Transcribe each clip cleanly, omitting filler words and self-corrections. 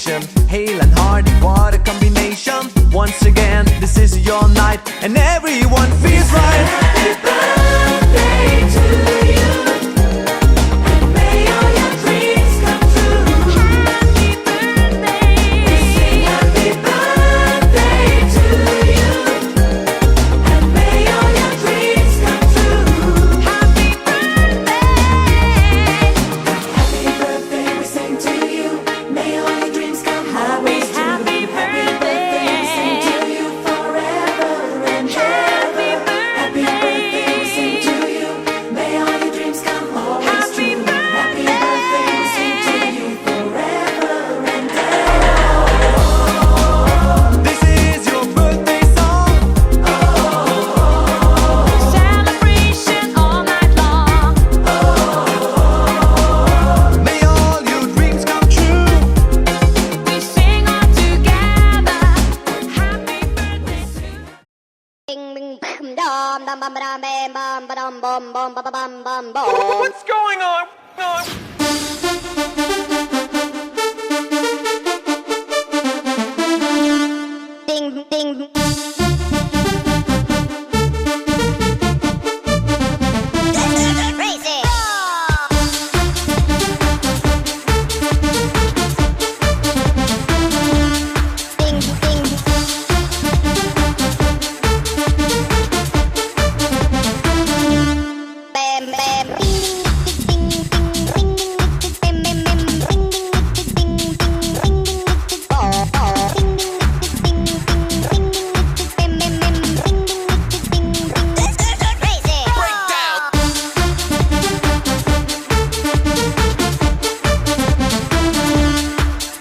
sensation. Hale and hearty, what a combination. Once again, this is your night, and everyone feels right. Happy birthday to you. May all your dreams come true. Happy birthday. We sing happy birthday to you. And may all your dreams come true. Happy birthday. Happy birthday, we sing to you. May all your dreams come always true. Happy birthday, we sing to you forever and ever. Happy birthday, we sing to you. May all your dreams come always true. Happy birthday, we sing to you forever and ever. This is your birthday song. Celebration all night long. May all your dreams come true. We sing all together. Happy birthday to you. Bing bing bam dum dum bum bam bam bum ba-dum bum bum ba bum bum bum. What's going on? Ding ding. Crazy. Ding ding. Bam bam. Ding ding ding ding ding. Bam bam bam. Ding ding ding ding ding ding. Oh oh. Ding ding ding ding ding. Bam bam bam. Ding ding ding ding. Crazy.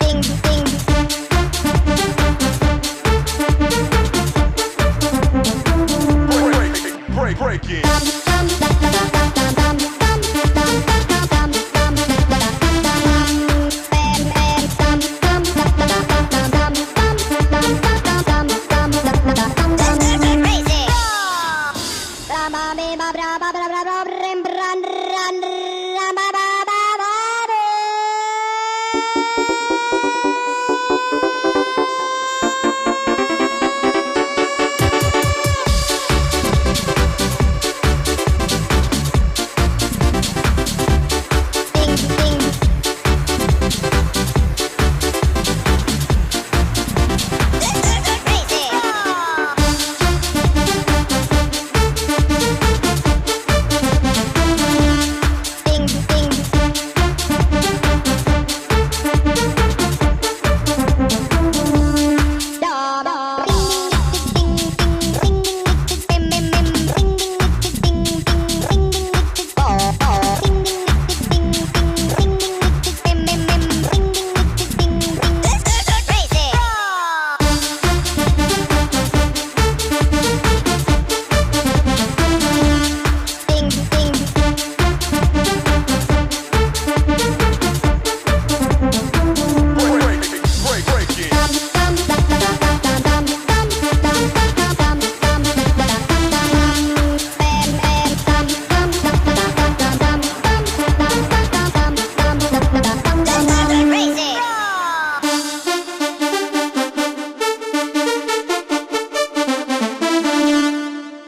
Ding ding. Break it.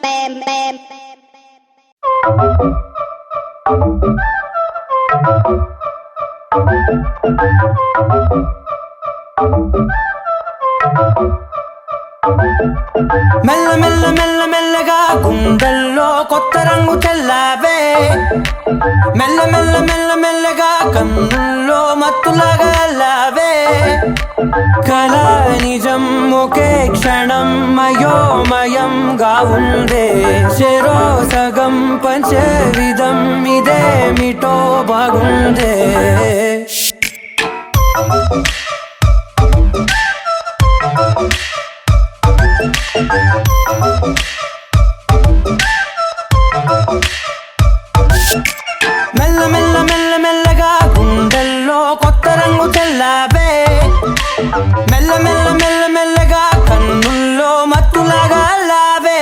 Bam bam. మెల్ల మెల్ల మెల్ల మెల్లగా గుండెల్లో కొత్త రంగు చల్లావే మెల్ల మెల్ల మెల్ల మెల్లగా కన్నుల్లో మత్తులాగా అల్లావే కళ నిజం ఒకే క్షణం మయోమయంగా ఉందే చెరో సగం పంచే విధం ఇదేమిటో బాగుందే మెల్ల మెల్ల మెల్ల మెల్లగా గుండెల్లో కొత్త రంగు చల్లావే మెల్ల మెల్ల మెల్ల మెల్లగా కన్నుల్లో మత్తులాగా అల్లావే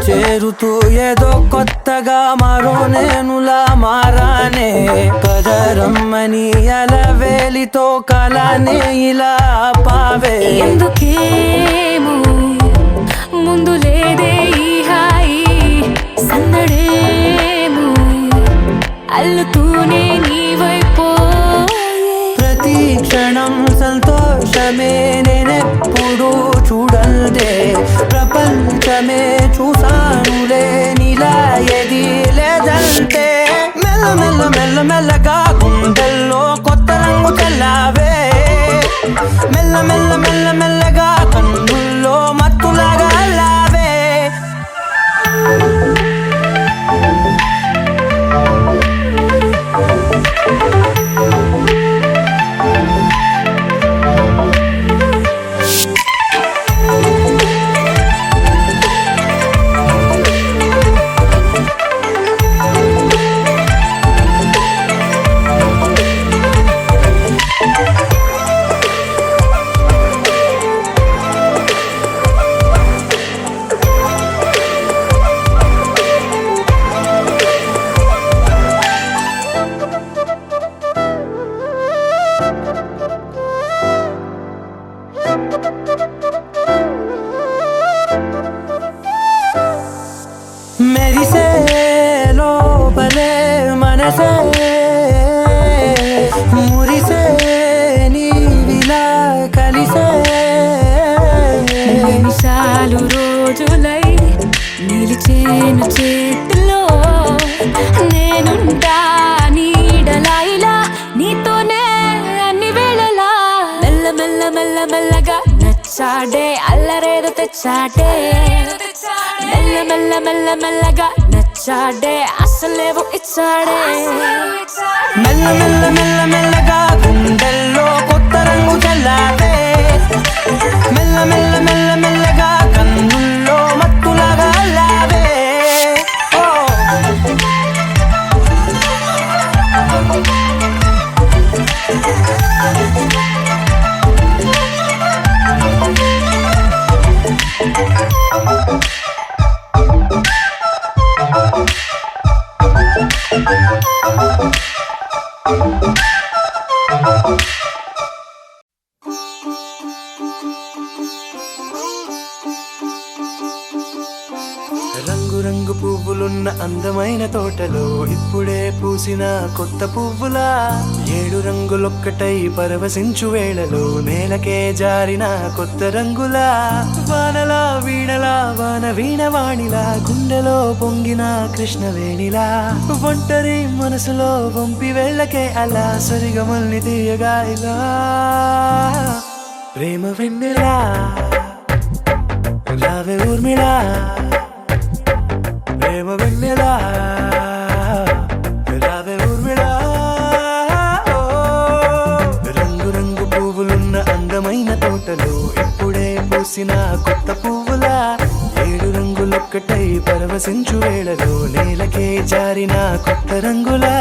చేరుతూ ఏదో కొత్తగా మరో నేనులా మారానే కదరమ్మని అలవేలితో కలానే ఇలా పావే ఎందుకేమో ముందు లేదే ఈ హాయి సందడేమో అల్లుతూనే నీ వైపో ప్రతి క్షణం సంతోషమే నేనెప్పుడు చూడల్దే ప్రపంచమే చూసానులే నీలా ఏది లేదంటే మెల్ల మెల్ల మెల్ల మెల్లగా గుండెల్లో కొత్త రంగు చల్లావే మెల్ల మెల్ల మెల్ల మెల్లగా కన్నుల్లో మత్తులాగా అల్లావే మెరిసే లోపలే మనసే మురిసే నీవిలా కలిసే నిమిషాలు రోజులై నిలిచేను చేతిలో నేనుంటా నీడలా ఇలా నీతోనే అన్ని వేళలా మెల్ల మెల్ల మెల్ల మెల్లగా నచ్చాడే అల్లరేదో తెచ్చాడే మెల్ల మెల్ల మెల్ల మెల్లగా నచ్చాడే అసలేవో ఇచ్చాడే మెల్ల మెల్ల మెల్ల మెల్లగా గుండెల్లో కొత్త రంగు చల్లావే మెల్ల మెల్ల మెల్ల మెల్లగా కన్నుల్లో మత్తులాగా అల్లావే ఓ రంగు రంగు పువ్వులున్న అందమైన తోటలో ఇప్పుడే పూసిన కొత్త పువ్వులా 7 రంగులొక్కటై పరవశించు వేళలో నేలకే జారిన కొత్త రంగులా వానలా వీణలా వాన వీణవాణిలా గుండెలో పొంగిన కృష్ణవేణిలా ఒంటరి మనసులో వంపి వెళ్ళకే అలా సరిగమల్ని తీయగా ఇలా ప్రేమ వెన్నెలా రావే ఊర్మిళా ప్రేమ వెన్నెలా రావే ఊర్మిళా రంగు రంగు పువ్వులున్న అందమైన తోటలో ఇప్పుడే పూసిన కొత్త పువ్వులా 7 రంగులొక్కటై పరవశించు వేళలో నేలకే జారిన కొత్త రంగులా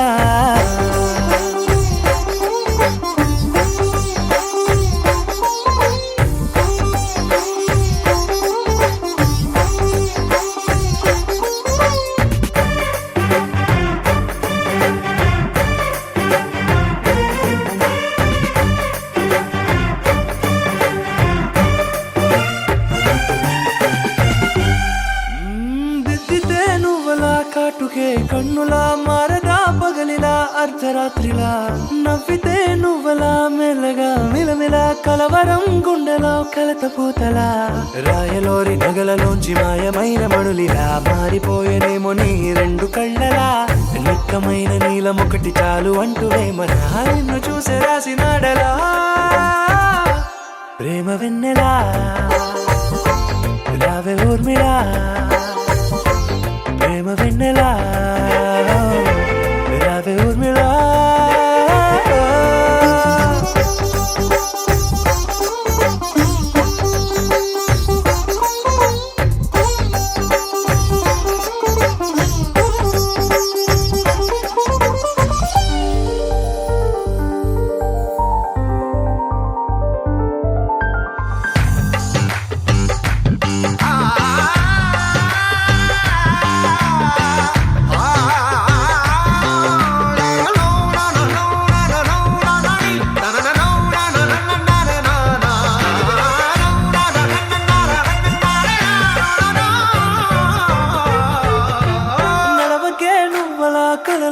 కాటుకే కన్నులా మారదా పగలిలా అర్ధరాత్రిలా నవ్వితే నువ్వలా మెల్లగా మిలమిలా కలవరం గుండెలో కలత పూతలా రాయలోరి నగలలోంచి మాయమైన మణులిలా మారిపోయేనేమో నీ 2 కళ్ళలా నిక్కమైన నీలమొకటి చాలు అంటూ వేమనా నిన్ను చూసే రాసినాడలా ప్రేమ వెన్నెలా రావే ఊర్మిళా ప్రేమ వెన్నెలా రావే ఊర్మిళా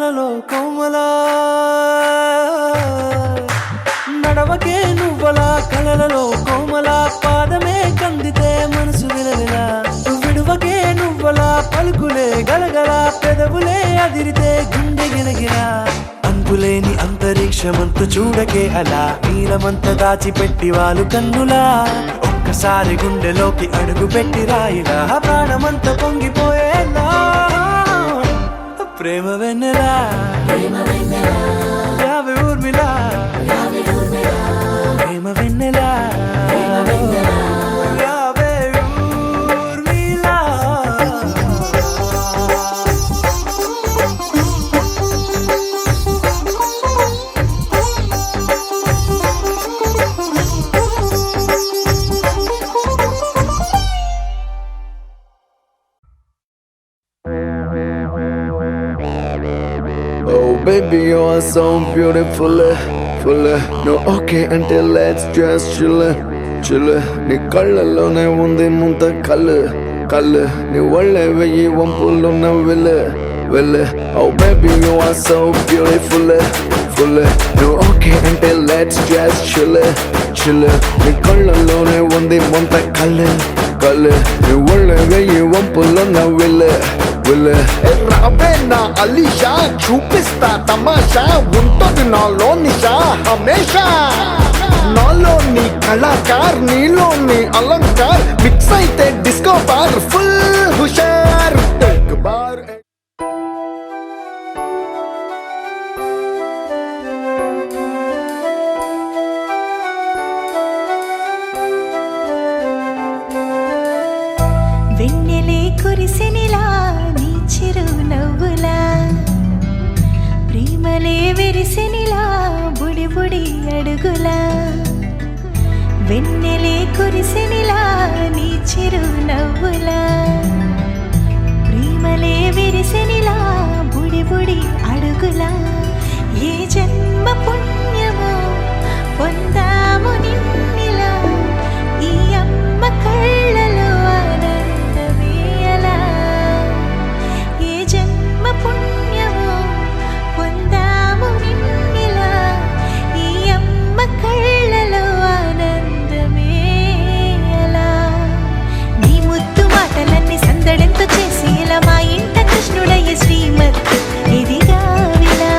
కలలలో కోమలా నడవకే నువ్వలా కలలలో కోమలా పాదమే కందితే మనసు విలవిలా విడువకే నువ్వలా పలుకులే గలగల పెదవులే అదిరితే గుండె గిలగిలా అంతులేని అంతరిక్షమంత చూడకే అలా నీలమంత దాచిపెట్టి వాళ్ళు కన్నులా ఒక్కసారి గుండెలోకి అడుగు పెట్టి రాయిలా ప్రాణమంత పొంగిపోయేలా ప్రేమ వెన్నెలా యావే ఊర్మిళ ప్రేమ వెన్నెలా యావే Urmila Oh baby, you are so beautiful, full. No okay until let's just chill. నీ కళ్ళలోనే ఉంది ముంత కళ్ళు నీ ఒళ్ళే వెయ్యి వంపులున్న వెళ్ళ Oh baby, you are so beautiful, full. No okay until let's just chill. నీ కళ్ళలోనే ఉంది ముంత కళ్ళు నీ ఒళ్ళే వెయ్యి వంపులున్న రాబే నా అలీషా చూపిస్తా తమాషా ఉంటుంది నాలో నిషా హమేషా నాలో నీ కళాకార్ నీలో నీ అలంకార్ మిక్స్ అయితే డిస్కో బార్ ఫుల్ హుషార్ ఎక్ బార్ వెన్నెలే కురిసెనిలా నీ చిరునవ్వులా ప్రేమలే విరిసెనిలా బుడి బుడి అడుగులా వెన్నెలే కురిసెనిలా నీ చిరునవ్వులా ప్రేమలే విరిసెనిలా బుడి బుడి అడుగులా ఏ జన్మ పుణ్యమో పొందాము నిన్నిలా ఈ అమ్మ కళ్ళలో పుణ్యమో పొందాము నిన్నిలా ఈ అమ్మ కళ్ళలో ఆనందమే అలా నీ ముద్దు మాటలన్నీ సందడెంతో చేసి ఇలా మా ఇంట కృష్ణుడయ్య శ్రీమత్ ఎదిగా విలా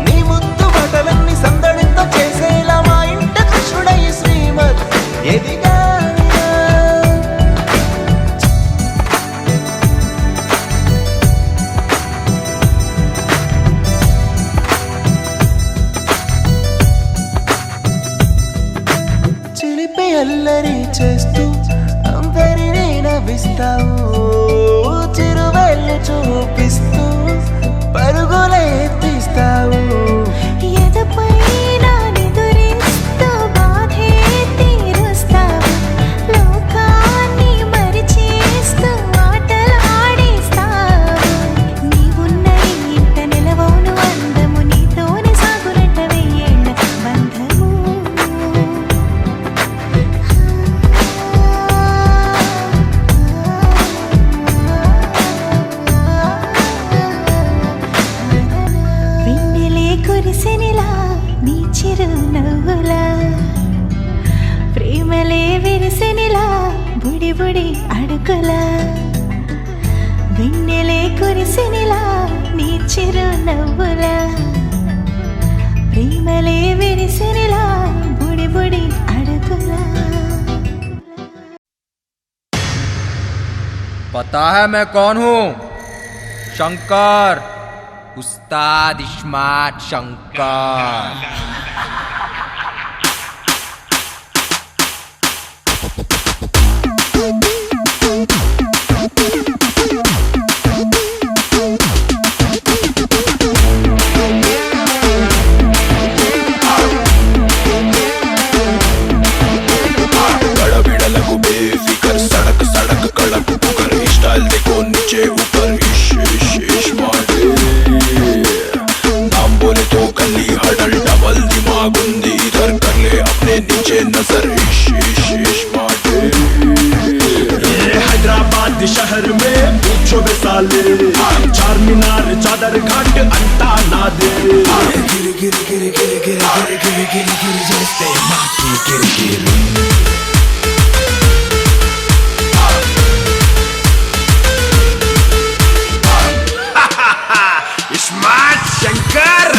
నీ ముద్దు మాటలన్నీ సందడితో చేసేలా మా ఇంట కృష్ణుడయ్య శ్రీమత్ ఎదిగా అల్లరి చేస్తూ అందరినీ నవ్విస్తావు చిరువెళ్ళు చూపిస్తూ పరుగులే తీస్తావు ఎదపై నానెదురిస్తూ బాధే తీరుస్తావు లోకాన్ని మరిచేస్తూ ఆటలు ఆడిస్తావు నీవున్న ఇంత నిలవవును అందము నీతోనే సాగునట్ట వెయ్యేళ్ళ బంధము కురిసెనిలా నీ చిరునవ్వులా ప్రేమలే విరిసెనిలా బుడి బుడి అడుగులా వెన్నెలే కురిసెనిలా నీ చిరునవ్వులా ప్రేమలే విరిసెనిలా బుడి బుడి అడుగులా पता है मैं कौन हूँ? शंकर, उस्ताद इस्मार्ट शंकर। हैदराबाद शहर में కూర్చోబే సాలే చార్మినార్ చాదర్ ఘాట్ అంతా నాదే గిరి గిరి గిరి గిరి గిరి గిరి గిరి గిరి గిరి చేస్తే మాకి గిరి గిరి స్మార్ట్ శంకర్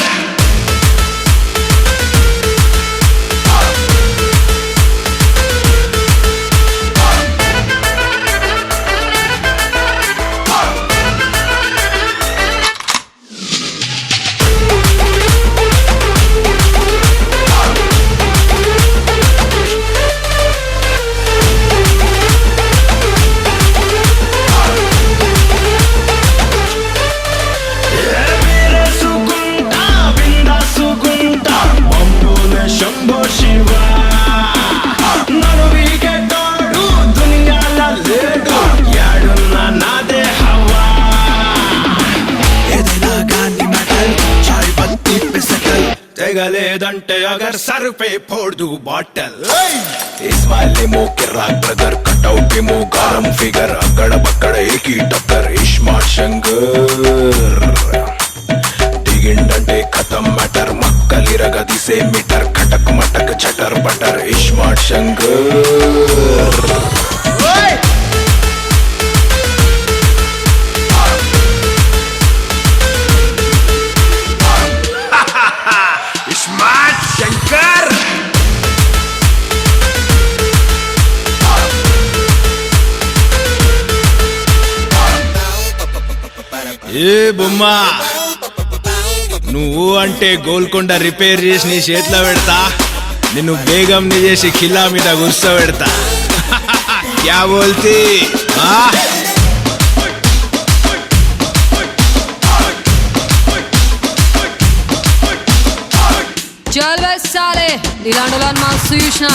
శంభో శివ నన్ను వీకెట్టాడు దునియాల లేడు యాడున్నా నాదే హవా ఏదైనా గాని మెటల్ చాయ్ బత్తి పిసకల్ తెగలేదంటే అగర్ సర్ పే ఫోడ్దు బాటల్ ఇస్మాయిలేమో కిర్రాక్ బ్రదర్ కట్అవుట్ ఏమో గారం ఫిగర్ అక్కడ బక్కడ ఏకీ టక్కర్ ఇస్మార్ట్ శంకర్ దిగిండంటే ఖతం matter మక్కలిరగ దిసే metre Cuttack మటక్ చటర్ butter iSmart Shankar iSmart Shankar ఏ బొమ్మా నువ్వు అంటే గోల్కొండ రిపేర్ చేసి నీ చేతిలో పెడతా నిన్ను బేగం ని చేసి ఖిల్లా మీద కూర్చోబెడతా క్యా బోల్తీ చల్ బే సాలే ఇలాంటి వాళ్ళని మా చూసిన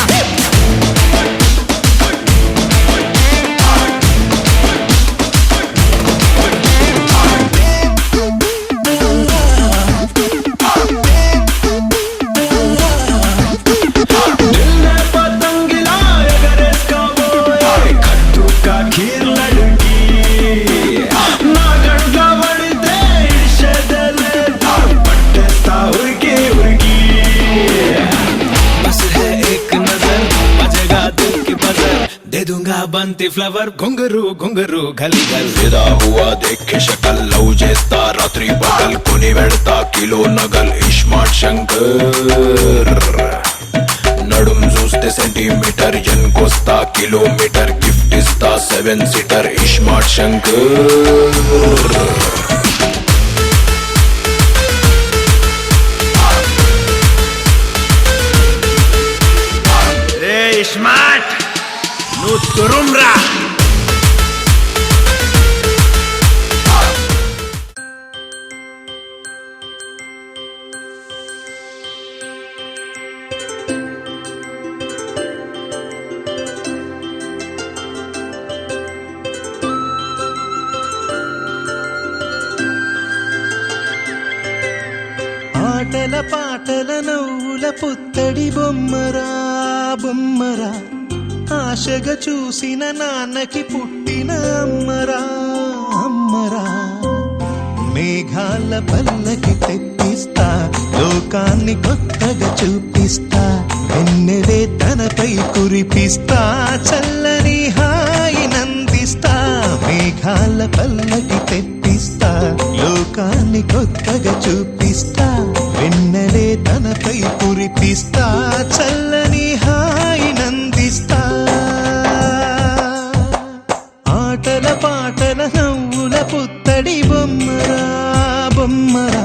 बंती फ्लावर घुंगरू घुंगरू गली गल विदा हुआ देख के शक्ल लव చేస్తా రాత్రి పగల్ కొని వెడతా కిలో నగల్ ఇస్మార్ట్ శంకర్ నడుం చూస్తే సెంటీమీటర్ ఎన్కొస్తా కిలోమీటర్ గిఫ్ట్ ఇస్తా 7 సీటర్ ఇస్మార్ట్ శంకర్ రే ఇస్మార్ట్ నువ్వు తురుమ్రా ఆటల పాటల నవ్వుల పుత్తడి బొమ్మరా బొమ్మరా ఆశగా చూసిన నాన్నకి పుట్టిన అమ్మరా అమ్మరా మేఘాల పల్లకి తెప్పిస్తా లోకాన్ని కొత్తగా చూపిస్తా వెన్నెలే తనపై కురిపిస్తా చల్లని హాయి నందిస్తా మేఘాల పల్లకి తెప్పిస్తా లోకాన్ని కొత్తగా చూపిస్తా వెన్నెలే తనపై కురిపిస్తా చల్లని హాయి నందిస్తా ఆటల పాటల నవ్వుల పుత్తడి బొమ్మరా బొమ్మరా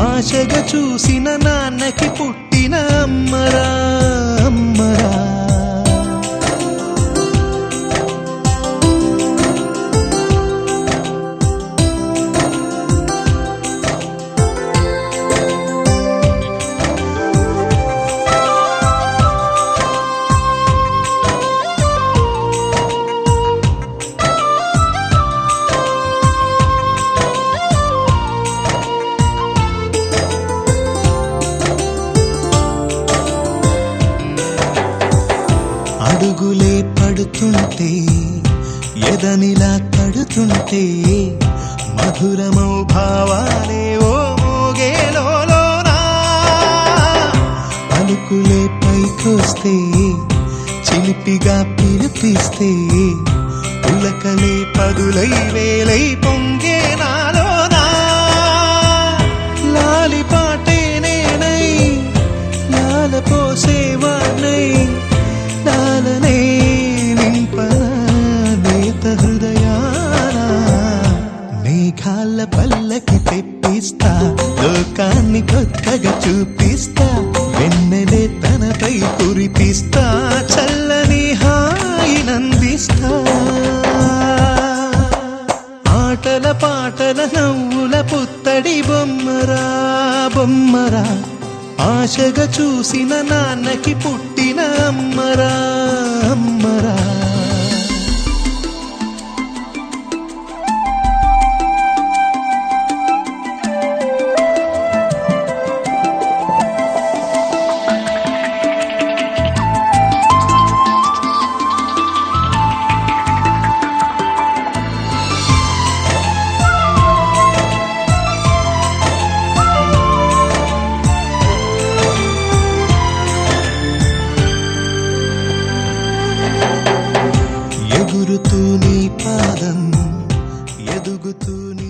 ఆశగా చూసిన నాన్నకి పుట్టిన అమ్మరా అమ్మరా పాటే మధురమౌ భావాలే ఓ మోగేలోనా పలుకులే పైకొస్తే చిలిపిగా పిలిపిస్తే పులకలే పదులై వేలై పొంగే నాలోనా లాలి పాటే నేనై లాల పోసేవాణ్ణై లాలనే నింపనా నేత హృదయాన మేఘాల పల్లకి తెప్పిస్తా లోకాన్ని కొత్తగా చూపిస్తా వెన్నెలే తనపై కురిపిస్తా చల్లని హాయినందిస్తా ఆటల పాటల నవ్వుల పుత్తడి బొమ్మరా బొమ్మరా ఆశగా చూసిన నాన్నకి పుట్టిన అమ్మరా అమ్మరా ఎగురుతూ నీ పాదం ఎదుగుతూ నీ